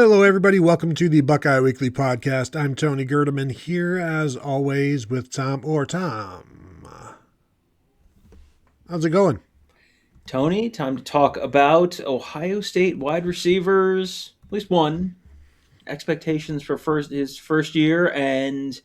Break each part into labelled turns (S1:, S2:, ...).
S1: Hello, everybody. Welcome to the Buckeye Weekly Podcast. I'm Tony Gerdeman here, as always, with Tom. How's it going?
S2: Tony, time to talk about Ohio State wide receivers, at least one, expectations for his first year. And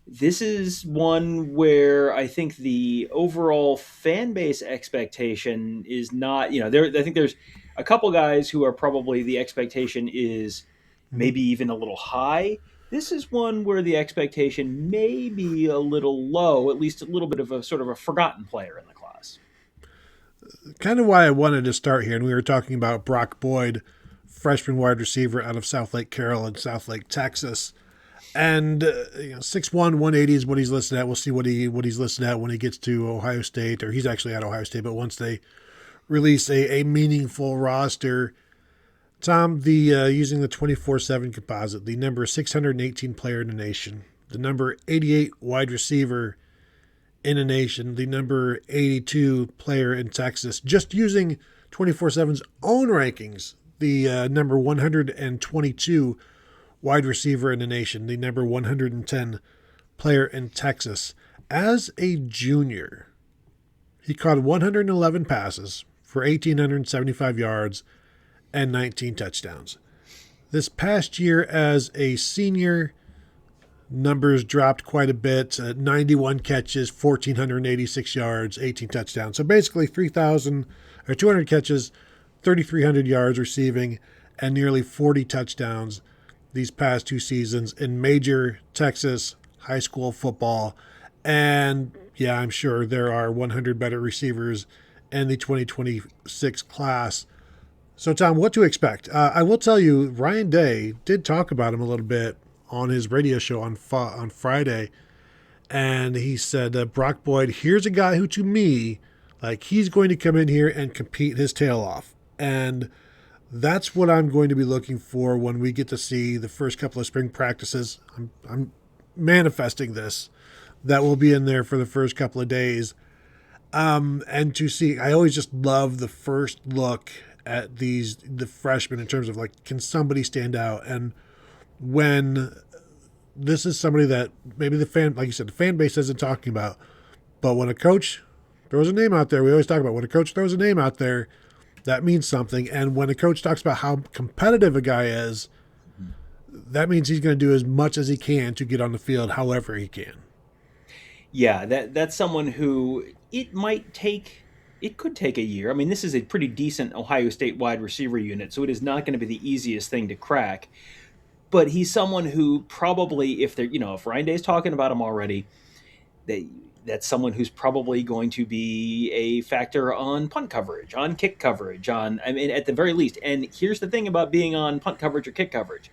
S2: this is one where I think the overall fan base expectation is not, I think there's a couple guys who are probably the expectation is maybe even a little high. This is one where the expectation may be a little low, at least a little bit of a sort of a forgotten player in the class.
S1: Kind of why I wanted to start here, and we were talking about Brock Boyd, freshman wide receiver out of South Lake Carroll and South Lake, Texas. And 6'1", 180 is what he's listed at. We'll see what he's listed at when he gets to Ohio State, or he's actually at Ohio State, but once they release a meaningful roster. Tom, the using the 24/7 composite, the number 618 player in the nation, the number 88 wide receiver in the nation, the number 82 player in Texas, just using 24/7's own rankings, the number 122 wide receiver in the nation, the number 110 player in Texas. As a junior, he caught 111 passes for 1,875 yards and 19 touchdowns. This past year as a senior, numbers dropped quite a bit. 91 catches, 1,486 yards, 18 touchdowns. So basically 200 catches, 3,300 yards receiving, and nearly 40 touchdowns these past two seasons in major Texas high school football. And yeah, I'm sure there are 100 better receivers in the 2026 class. So, Tom, what to expect? I will tell you, Ryan Day did talk about him a little bit on his radio show on Friday, and he said, Brock Boyd, here's a guy who, to me, he's going to come in here and compete his tail off. And that's what I'm going to be looking for when we get to see the first couple of spring practices. I'm manifesting this. That will be in there for the first couple of days. And to see, I always just love the first look at the freshmen in terms of can somebody stand out? And when this is somebody that maybe the fan base isn't talking about, but when a coach throws a name out there, we always talk about when a coach throws a name out there, that means something. And when a coach talks about how competitive a guy is, that means he's going to do as much as he can to get on the field however he can.
S2: Yeah, that's someone who it could take a year. I mean, this is a pretty decent Ohio State wide receiver unit, so it is not going to be the easiest thing to crack. But he's someone who probably, if Ryan Day's talking about him already, that's someone who's probably going to be a factor on punt coverage, on kick coverage, at the very least. And here's the thing about being on punt coverage or kick coverage.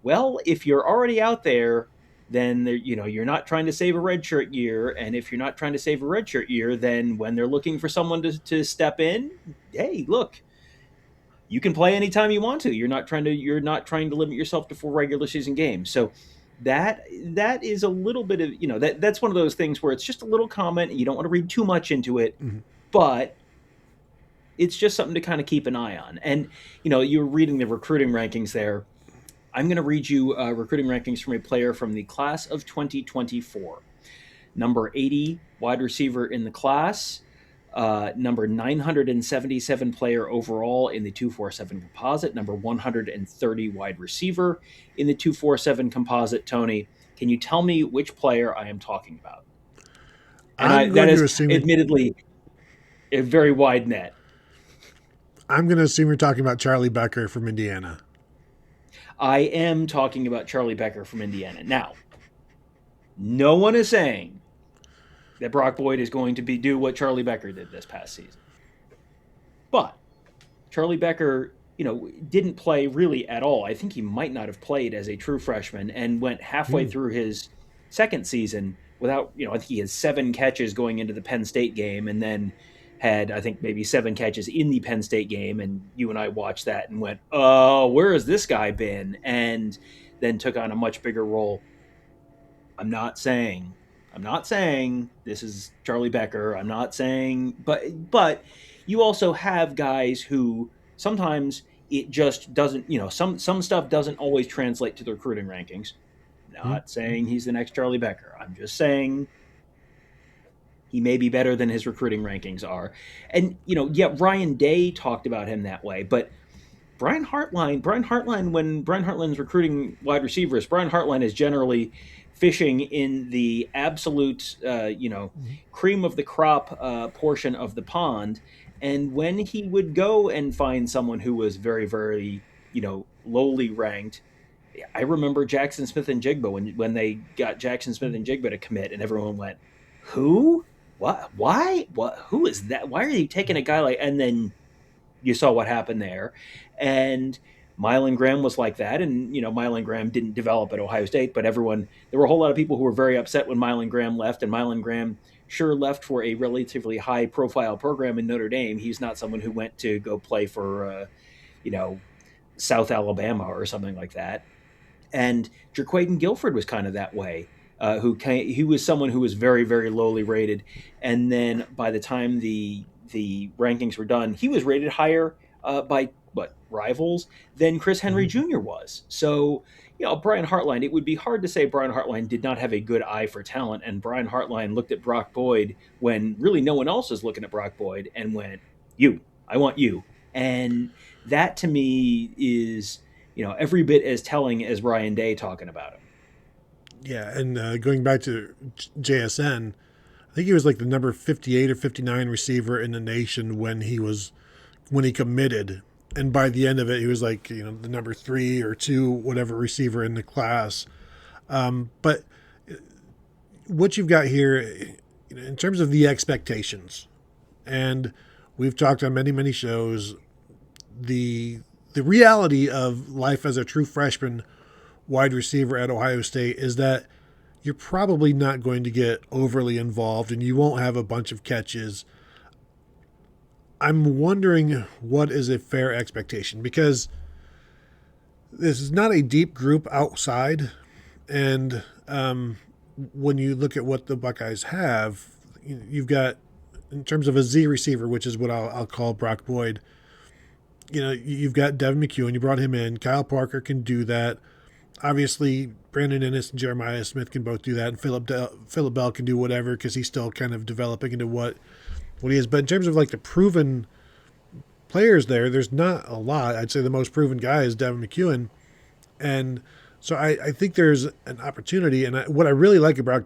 S2: Well, if you're already out there, then you're not trying to save a redshirt year. And if you're not trying to save a redshirt year, then when they're looking for someone to step in, hey, look, you can play anytime you want to. You're not trying to limit yourself to 4 regular season games. So that is a little bit of, that's one of those things where it's just a little comment. And you don't want to read too much into it, but it's just something to kind of keep an eye on. And, you're reading the recruiting rankings there. I'm going to read you recruiting rankings from a player from the class of 2024. Number 80 wide receiver in the class, number 977 player overall in the 247 composite, number 130 wide receiver in the 247 composite. Tony, can you tell me which player I am talking about? And that is admittedly a very wide net.
S1: I'm going to assume you're talking about Charlie Becker from Indiana.
S2: I am talking about Charlie Becker from Indiana. Now, no one is saying that Brock Boyd is going to do what Charlie Becker did this past season. But Charlie Becker, didn't play really at all. I think he might not have played as a true freshman and went halfway through his second season without, I think he had 7 catches going into the Penn State game and then had, I think, maybe 7 catches in the Penn State game, and you and I watched that and went, oh, where has this guy been? And then took on a much bigger role. I'm not saying this is Charlie Becker. I'm not saying, but you also have guys who sometimes it just doesn't, some stuff doesn't always translate to the recruiting rankings. Not saying he's the next Charlie Becker. I'm just saying he may be better than his recruiting rankings are. And, yeah, Ryan Day talked about him that way, but when Brian Hartline's recruiting wide receivers, Brian Hartline is generally fishing in the absolute, cream of the crop portion of the pond. And when he would go and find someone who was very, very, lowly ranked, I remember Jackson Smith and Jigba when they got Jackson Smith and Jigba to commit, and everyone went, "Who? What? Why? What? Who is that? Why are you taking a guy like?" And then you saw what happened there, and Mylan Graham was like that, and Mylan Graham didn't develop at Ohio State, but there were a whole lot of people who were very upset when Mylan Graham left, and Mylan Graham sure left for a relatively high profile program in Notre Dame. He's not someone who went to go play for South Alabama or something like that. And Jerquaden Guilford was kind of that way. He was someone who was very, very lowly rated, and then by the time the rankings were done, he was rated higher by rivals than Chris Henry Jr. was. So, Brian Hartline, it would be hard to say Brian Hartline did not have a good eye for talent, and Brian Hartline looked at Brock Boyd when really no one else was looking at Brock Boyd and went, I want you. And that to me is, every bit as telling as Ryan Day talking about him.
S1: Yeah, and going back to JSN, I think he was like the number 58 or 59 receiver in the nation when he committed. And by the end of it, he was like, the number 3 or 2, whatever receiver in the class. But what you've got here in terms of the expectations, and we've talked on many, many shows, the reality of life as a true freshman wide receiver at Ohio State is that you're probably not going to get overly involved and you won't have a bunch of catches. I'm wondering what is a fair expectation, because this is not a deep group outside. And when you look at what the Buckeyes have, you've got, in terms of a Z receiver, which is what I'll call Brock Boyd, you've got Devin McEwen. You brought him in. Kyle Parker can do that. Obviously, Brandon Ennis and Jeremiah Smith can both do that, and Phillip Bell can do whatever because he's still kind of developing into what he is. But in terms of like the proven players there's not a lot. I'd say the most proven guy is Devin McEwen. And so I think there's an opportunity. And what I really like about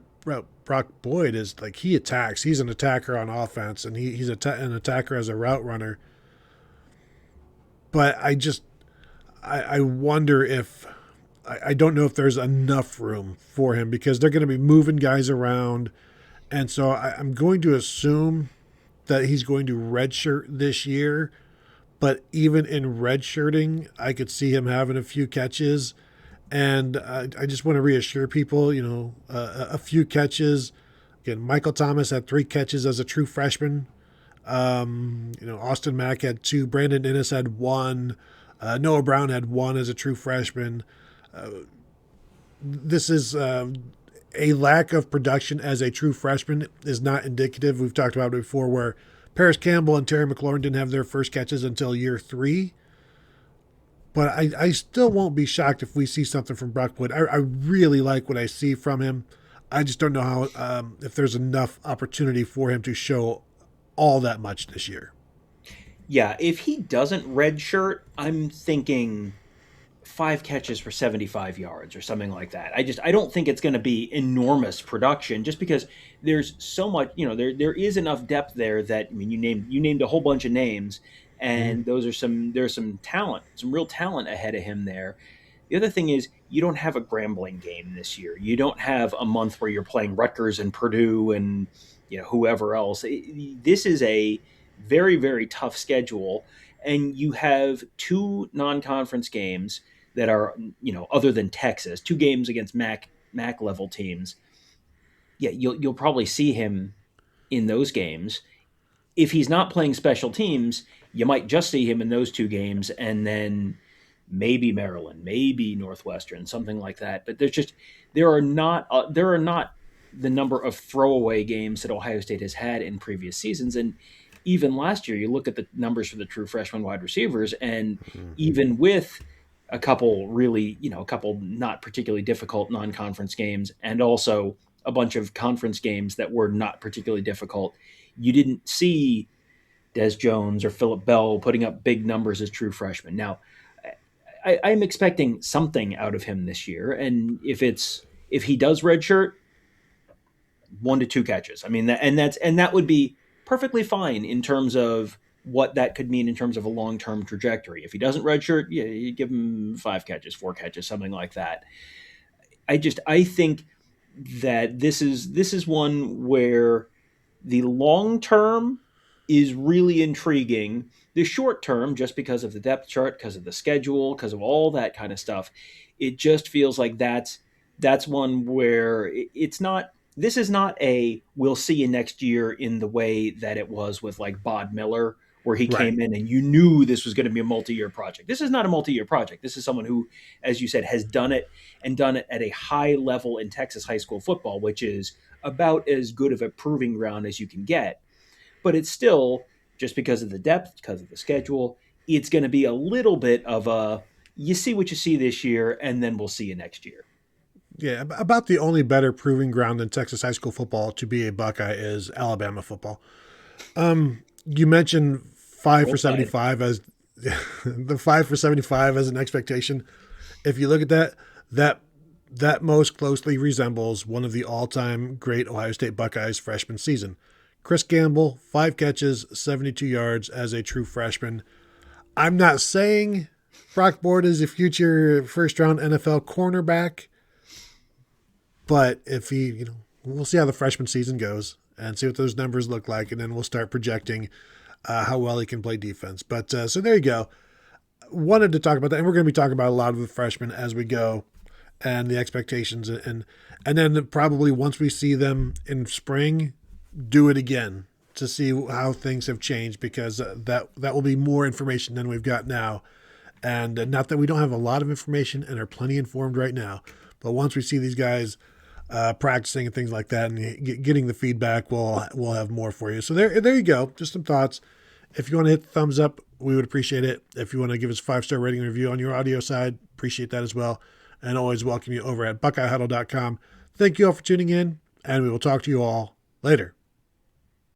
S1: Brock Boyd is like he attacks. He's an attacker on offense, and he's an attacker as a route runner. But I wonder if I don't know if there's enough room for him, because they're going to be moving guys around. And so I'm going to assume that he's going to redshirt this year. But even in redshirting, I could see him having a few catches. And I just want to reassure people, a few catches. Again, Michael Thomas had 3 catches as a true freshman. Austin Mack had 2. Brandon Ennis had 1. Noah Brown had 1 as a true freshman. This is a lack of production as a true freshman is not indicative. We've talked about it before, where Paris Campbell and Terry McLaurin didn't have their first catches until year 3. But I still won't be shocked if we see something from Brock Boyd. I really like what I see from him. I just don't know how if there's enough opportunity for him to show all that much this year.
S2: Yeah, if he doesn't redshirt, I'm thinking 5 catches for 75 yards or something like that. I don't think it's going to be enormous production, just because there's so much, there is enough depth there that, you named a whole bunch of names, and there's some talent, some real talent ahead of him there. The other thing is, you don't have a Grambling game this year. You don't have a month where you're playing Rutgers and Purdue and whoever else. This is a very, very tough schedule, and you have 2 non-conference games that are, other than Texas, 2 games against MAC level teams. Yeah, you'll probably see him in those games. If he's not playing special teams, you might just see him in those 2 games, and then maybe Maryland, maybe Northwestern, something like that. But there are not the number of throwaway games that Ohio State has had in previous seasons, and even last year, you look at the numbers for the true freshman wide receivers, and even with a couple really, a couple not particularly difficult non-conference games, and also a bunch of conference games that were not particularly difficult, you didn't see Des Jones or Phillip Bell putting up big numbers as true freshmen. Now, I'm expecting something out of him this year, and if he does redshirt, 1 to 2 catches. I mean, that would be perfectly fine in terms of what that could mean in terms of a long-term trajectory. If he doesn't redshirt, yeah, you give him 5 catches, 4 catches, something like that. I think that this is one where the long term is really intriguing. The short term, just because of the depth chart, because of the schedule, because of all that kind of stuff, it just feels like that's one where it's not. This is not a we'll see you next year in the way that it was with like Bod Miller, where he
S1: Right.
S2: came in and you knew this was going to be a multi-year project. This is not a multi-year project. This is someone who, as you said, has done it and done it at a high level in Texas high school football, which is about as good of a proving ground as you can get. But it's still, just because of the depth, because of the schedule, it's going to be a little bit of a you see what you see this year, and then we'll see you next year.
S1: Yeah, about the only better proving ground than Texas high school football to be a Buckeye is Alabama football. You mentioned 5 for 75 as the 5 for 75 as an expectation. If you look at that most closely resembles one of the all-time great Ohio State Buckeyes freshman season. Chris Gamble, 5 catches, 72 yards as a true freshman. I'm not saying Brock Board is a future first-round NFL cornerback, but if he, we'll see how the freshman season goes and see what those numbers look like, and then we'll start projecting how well he can play defense. But so there you go. Wanted to talk about that, and we're going to be talking about a lot of the freshmen as we go, and the expectations, and then probably once we see them in spring, do it again to see how things have changed, because that will be more information than we've got now. And not that we don't have a lot of information and are plenty informed right now, but once we see these guys practicing and things like that, and getting the feedback, we'll have more for you. So there you go. Just some thoughts. If you want to hit the thumbs up, we would appreciate it. If you want to give us a 5-star rating and review on your audio side, appreciate that as well. And always welcome you over at BuckeyeHuddle.com. Thank you all for tuning in, and we will talk to you all later.